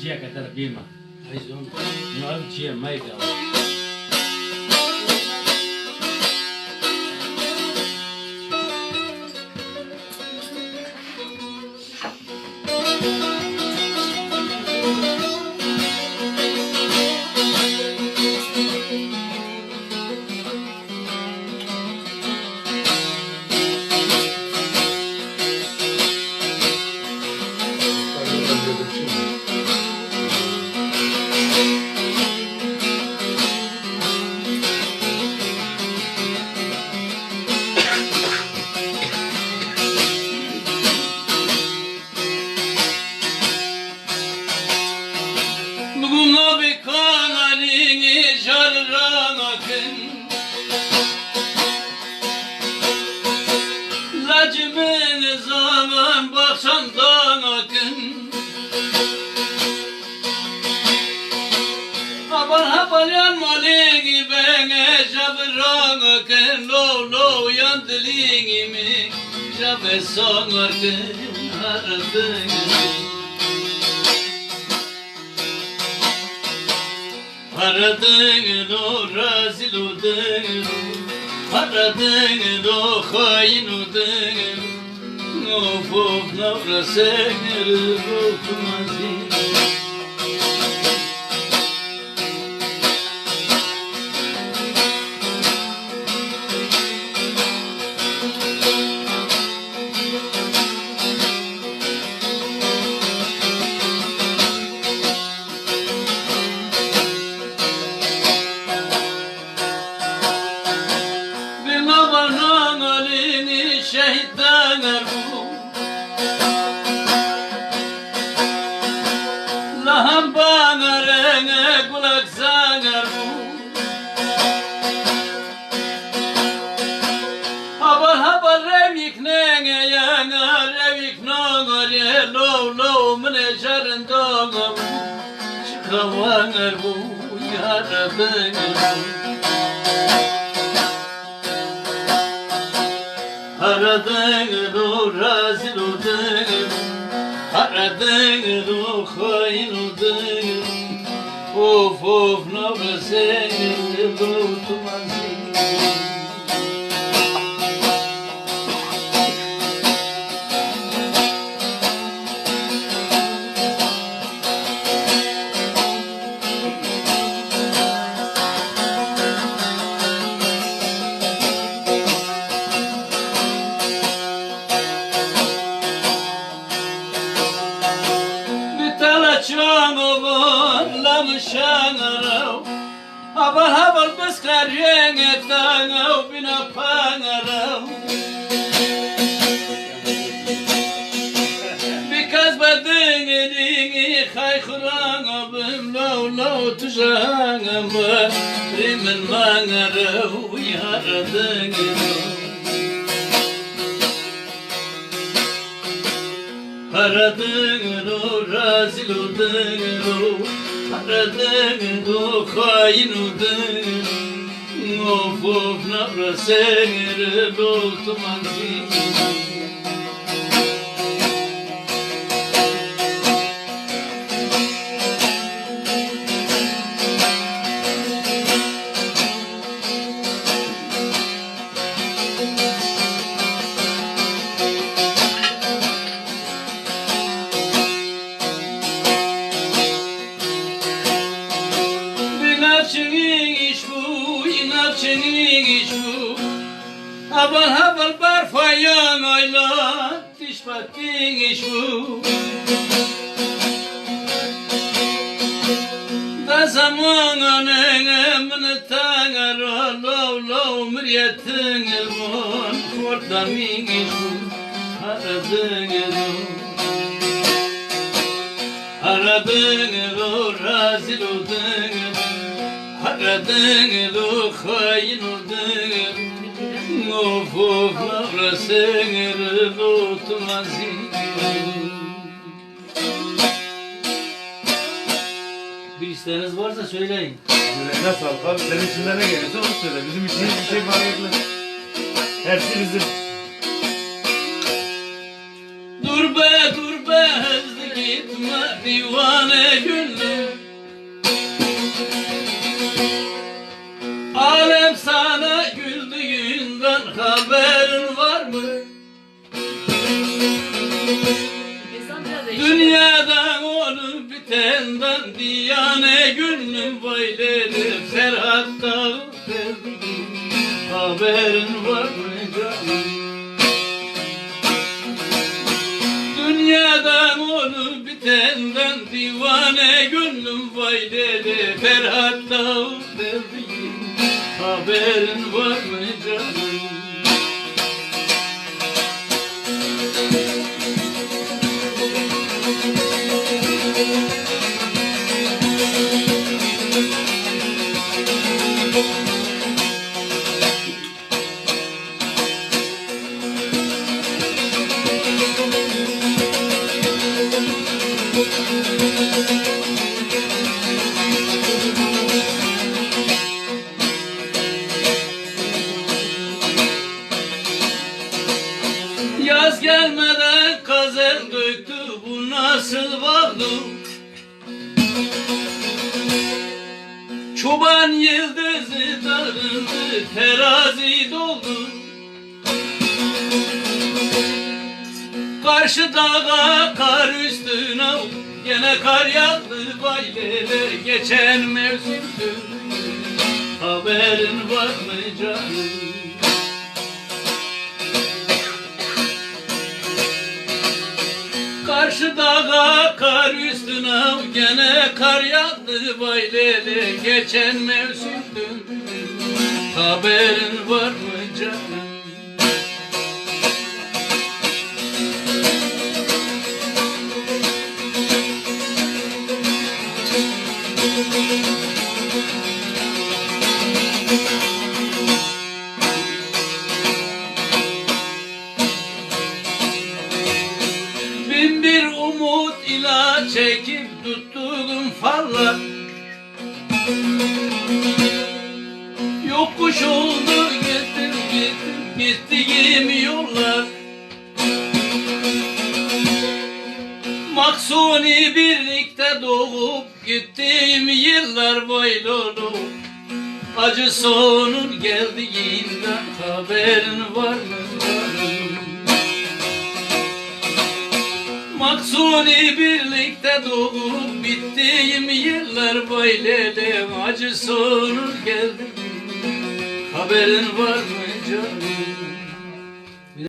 Dia que era bima. Não há dia mais dela. orada minişu aradığını razil oldun aradığını hain oldun of of lavrasını tutmazı. Bir isteğiniz varsa söyleyin. Yüreğine sağlık abi. Senin içinden ne geliyorsa onu söyle. Bizim için hiçbir şey fark etmez. Hepsi bizim. Dur be hızlı gitme divane gönlüm. Alem sana güldüğünden haberin var mı? Dünyadan olup bitenden diyane gönlüm baylerim. Serhat Dağı sevdiğim haberin var mı canım? Dünyadan olup bitenden divane gönlüm baylerim. Serhat Dağı sevdiğim haberin var mı canım? Yaz gelmeden kazan döktü, bu nasıl vardı? Çoban yıldızı darıldı, terazi doldu. Karşı dağa kar üstüne gene kar yağdı baylere. Geçen mevsimdi, haberin var mı canım? Karşı dağa kar üstüne gene kar yağdı baylere. Geçen mevsimdi, haberin var mı canım? Bin bir umut ila çekip tuttuğum fallar yokuş oldu gittiğim yollar. Maksuni birlikte doğup gittiğim yıllar böyle olup acı sonun geldiğinden haberin var mı canım? Maksuni birlikte doğup bittiğim yıllar böyle acı sonun geldi, haberin var mı canım?